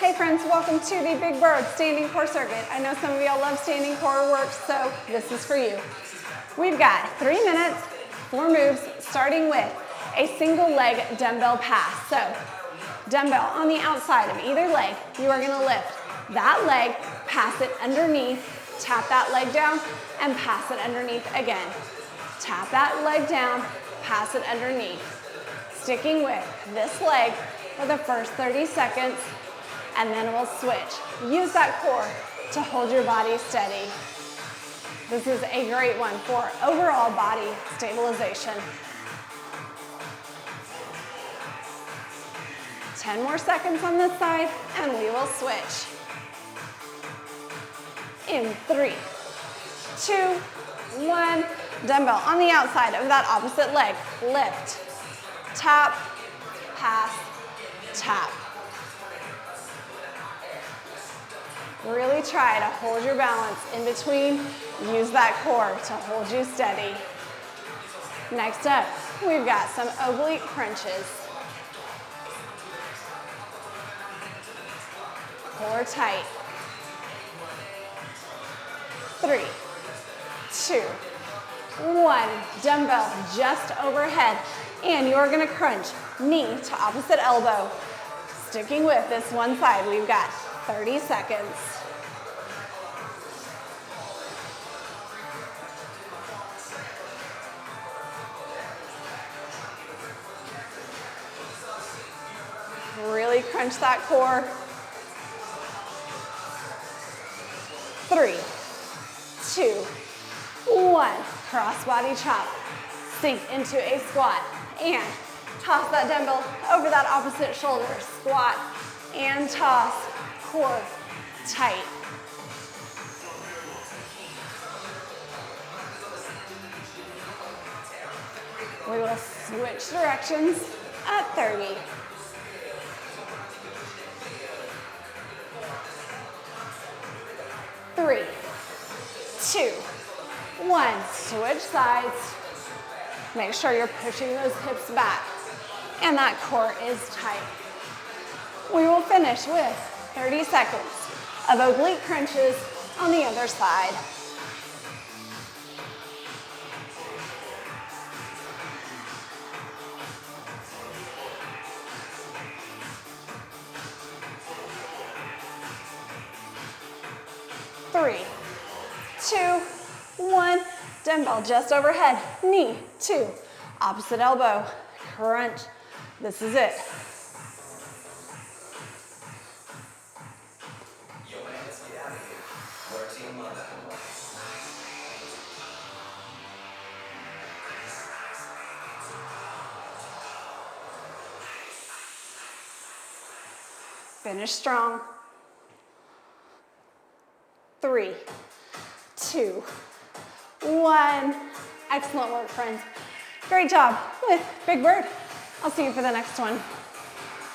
Hey friends, welcome to the Big Bird Standing Core Circuit. I know some of y'all love standing core work, so this is for you. We've got 3 minutes, 4 moves, starting with a single leg dumbbell pass. So, dumbbell on the outside of either leg, you are gonna lift that leg, pass it underneath, tap that leg down, and pass it underneath again. Tap that leg down, pass it underneath. Sticking with this leg for the first 30 seconds, and then we'll switch. Use that core to hold your body steady. This is a great one for overall body stabilization. 10 more seconds on this side, and we will switch. In 3, 2, 1, dumbbell on the outside of that opposite leg. Lift, tap, pass, tap. Really try to hold your balance in between. Use that core to hold you steady. Next up, we've got some oblique crunches. Core tight. 3, 2, 1. Dumbbell just overhead. And you're gonna crunch knee to opposite elbow. Sticking with this one side, we've got 30 seconds. Really crunch that core. 3, 2, 1. Cross body chop. Sink into a squat and toss that dumbbell over that opposite shoulder. Squat and toss. Core tight. We will switch directions at 30. 3, 2, 1. Switch sides. Make sure you're pushing those hips back and that core is tight. We will finish with 30 seconds of oblique crunches on the other side. Three, 2, 1. Dumbbell just overhead. Knee to opposite elbow. Crunch. This is it. Finish strong. 3, 2, 1. Excellent work, friends. Great job with Big Bird. I'll see you for the next one.